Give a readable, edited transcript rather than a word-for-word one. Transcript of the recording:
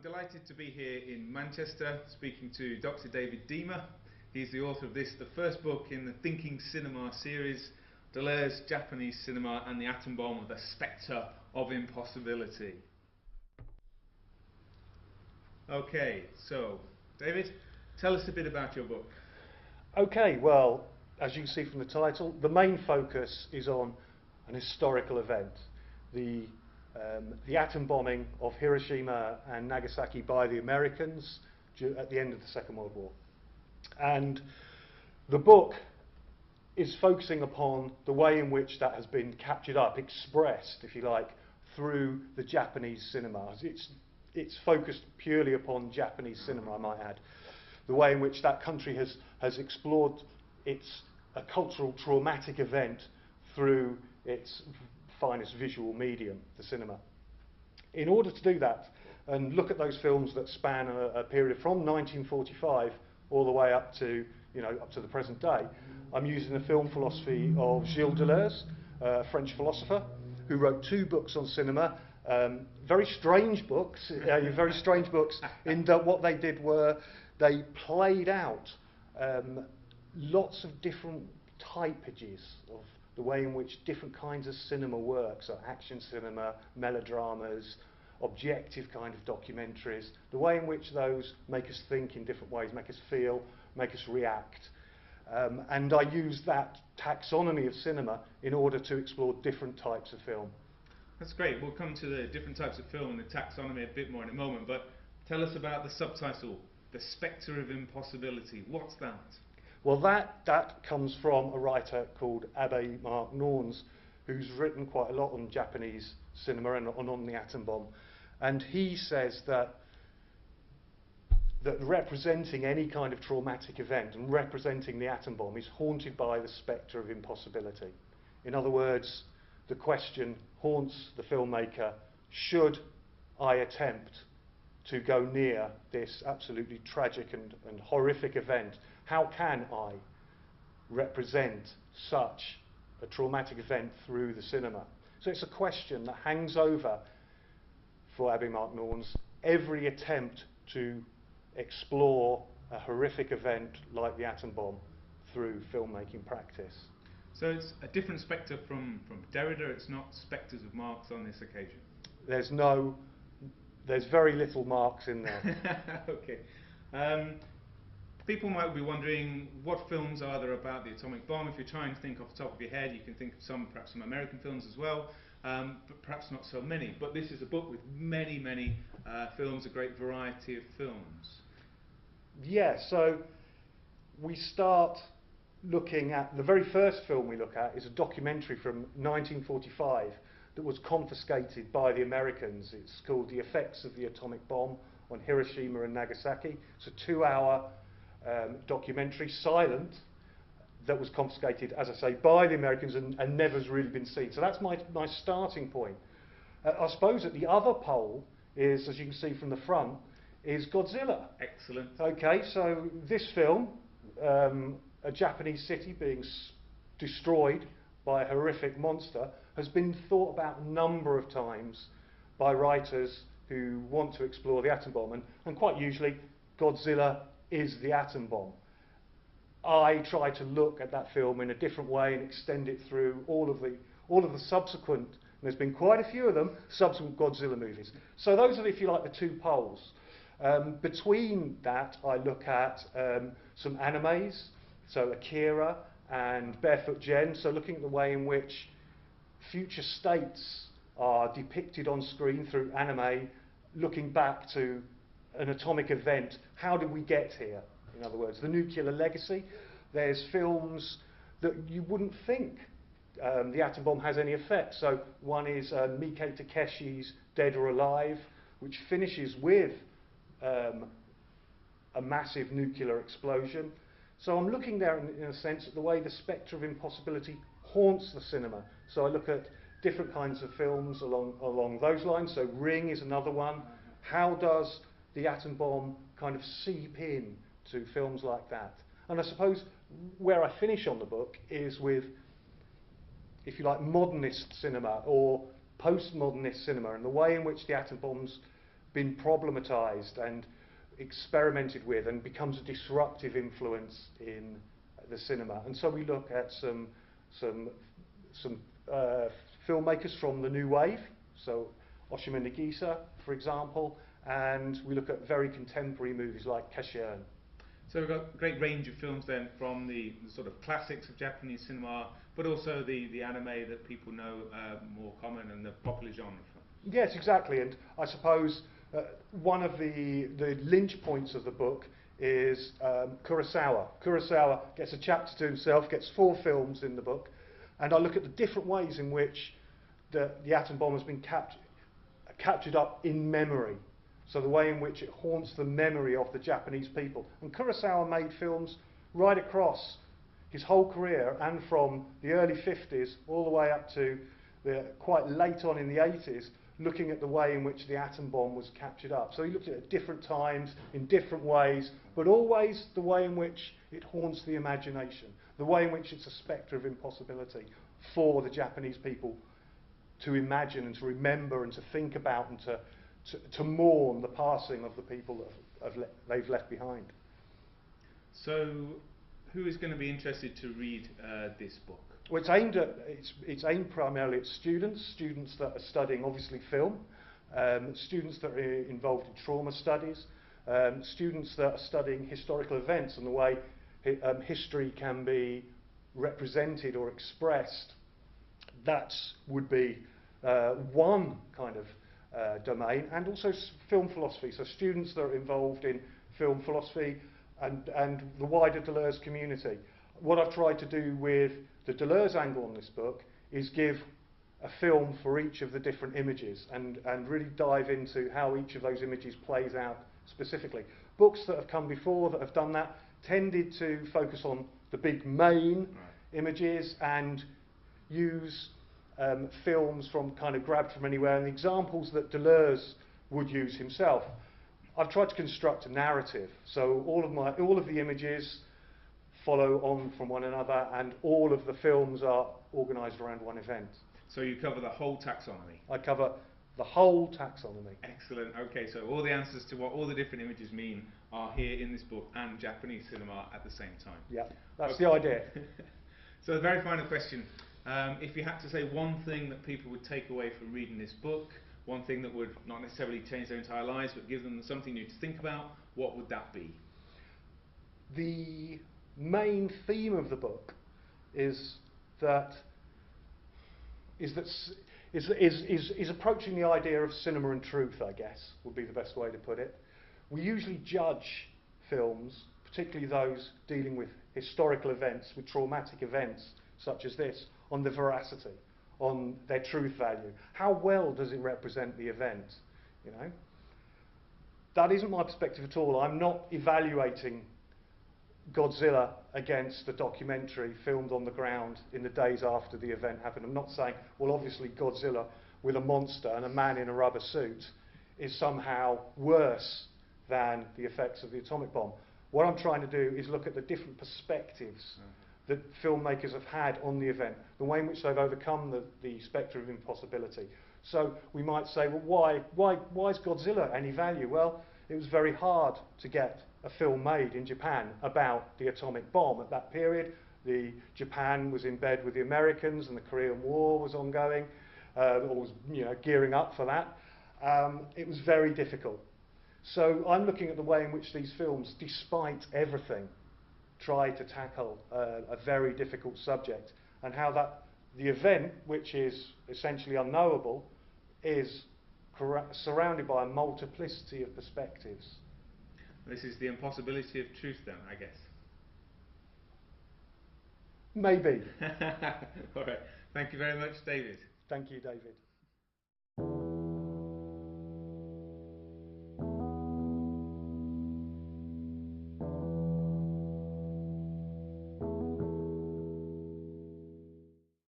delighted to be here in Manchester speaking to Dr. David Deamer. He's the author of this, the first book in the Thinking Cinema series, Deleuze, Japanese Cinema and the Atom Bomb, the Spectre of Impossibility. Okay, so David, tell us a bit about your book. Okay, well, as you can see from the title, the main focus is on an historical event, the atom bombing of Hiroshima and Nagasaki by the Americans at the end of the Second World War. And the book is focusing upon the way in which that has been captured up, expressed, if you like, through the Japanese cinema. It's focused purely upon Japanese cinema, I might add. The way in which that country has explored a cultural traumatic event through its finest visual medium, the cinema. In order to do that and look at those films that span a period from 1945 all the way up to the present day, I'm using the film philosophy of Gilles Deleuze, a French philosopher who wrote 2 books on cinema. Very strange books, in that what they did were they played out lots of different typages of the way in which different kinds of cinema work, so action cinema, melodramas, objective kind of documentaries, the way in which those make us think in different ways, make us feel, make us react. And I use that taxonomy of cinema in order to explore different types of film. That's great. We'll come to the different types of film and the taxonomy a bit more in a moment, but tell us about the subtitle, The Spectre of Impossibility. What's that? Well, that comes from a writer called Abe Mark Norns, who's written quite a lot on Japanese cinema and on the atom bomb. And he says that representing any kind of traumatic event and representing the atom bomb is haunted by the spectre of impossibility. In other words, the question haunts the filmmaker: should I attempt to go near this absolutely tragic and horrific event? How can I represent such a traumatic event through the cinema? So it's a question that hangs over, for Abe Mark Norns, every attempt to explore a horrific event like the atom bomb through filmmaking practice. So it's a different spectre from Derrida. It's not spectres of Marx on this occasion. There's very little Marx in there. Okay. People might be wondering, what films are there about the atomic bomb? If you're trying to think off the top of your head, you can think of perhaps some American films as well, but perhaps not so many. But this is a book with many, many films, a great variety of films. Yeah, so we start looking at, the very first film we look at is a documentary from 1945 that was confiscated by the Americans. It's called The Effects of the Atomic Bomb on Hiroshima and Nagasaki. It's a 2-hour documentary, silent, that was confiscated, as I say, by the Americans and never has really been seen. So that's my starting point. I suppose at the other pole is, as you can see from the front, is Godzilla. Excellent. Okay, so this film, a Japanese city being destroyed by a horrific monster, has been thought about a number of times by writers who want to explore the atom bomb, and quite usually Godzilla is the atom bomb. I try to look at that film in a different way and extend it through all of the subsequent, and there's been quite a few of them, subsequent Godzilla movies. So those are, if you like, the 2 poles. Between that, I look at some animes, so Akira and Barefoot Gen, so looking at the way in which future states are depicted on screen through anime, looking back to an atomic event. How did we get here? In other words, the nuclear legacy. There's films that you wouldn't think the atom bomb has any effect. So one is Miike Takeshi's Dead or Alive, which finishes with a massive nuclear explosion. So I'm looking there in a sense at the way the spectre of impossibility haunts the cinema. So I look at different kinds of films along those lines. So Ring is another one. How does the atom bomb kind of seep in to films like that? And I suppose where I finish on the book is with, if you like, modernist cinema or postmodernist cinema, and the way in which the atom bomb's been problematized and experimented with and becomes a disruptive influence in the cinema. And so we look at some filmmakers from the new wave, so Oshima and Nagisa, for example, and we look at very contemporary movies like Casshern. So we've got a great range of films then, from the sort of classics of Japanese cinema, but also the anime that people know more common and the popular genre film. Yes, exactly. And I suppose one of the lynch points of the book is Kurosawa. Kurosawa gets a chapter to himself, gets 4 films in the book, and I look at the different ways in which the atom bomb has been captured up in memory. So the way in which it haunts the memory of the Japanese people. And Kurosawa made films right across his whole career, and from the early 50s all the way up to quite late on in the 80s, looking at the way in which the atom bomb was captured up. So he looked at it at different times, in different ways, but always the way in which it haunts the imagination, the way in which it's a spectre of impossibility for the Japanese people to imagine and to remember and to think about and to mourn the passing of the people that they've left behind. So, who is going to be interested to read this book? Well, it's aimed primarily at students that are studying, obviously, film, students that are involved in trauma studies, students that are studying historical events and the way history can be represented or expressed. That would be one kind of domain, and also film philosophy. So students that are involved in film philosophy and the wider Deleuze community. What I've tried to do with the Deleuze angle on this book is give a film for each of the different images and really dive into how each of those images plays out specifically. Books that have come before that have done that tended to focus on the big main images and use films from kind of grabbed from anywhere, and the examples that Deleuze would use himself. I've tried to construct a narrative, so all of the images follow on from one another, and all of the films are organised around one event. So you cover the whole taxonomy? I cover the whole taxonomy. Excellent. Okay, so all the answers to what all the different images mean are here in this book, and Japanese cinema at the same time. Yeah, that's the idea. So the very final question. If you had to say one thing that people would take away from reading this book, one thing that would not necessarily change their entire lives but give them something new to think about, what would that be? The main theme of the book is approaching the idea of cinema and truth, I guess, would be the best way to put it. We usually judge films, particularly those dealing with historical events, with traumatic events such as this, on the veracity, on their truth value. How well does it represent the event? You know, that isn't my perspective at all. I'm not evaluating Godzilla against the documentary filmed on the ground in the days after the event happened. I'm not saying, well, obviously Godzilla with a monster and a man in a rubber suit is somehow worse than the effects of the atomic bomb. What I'm trying to do is look at the different perspectives that filmmakers have had on the event, the way in which they've overcome the spectre of impossibility. So we might say, well, why is Godzilla any value? Well, it was very hard to get a film made in Japan about the atomic bomb at that period. Japan was in bed with the Americans, and the Korean War was ongoing, or was gearing up for that. It was very difficult. So I'm looking at the way in which these films, despite everything, try to tackle a very difficult subject, and how the event, which is essentially unknowable, is surrounded by a multiplicity of perspectives. This is the impossibility of truth then, I guess. Maybe. All right. Thank you very much, David. Thank you, David.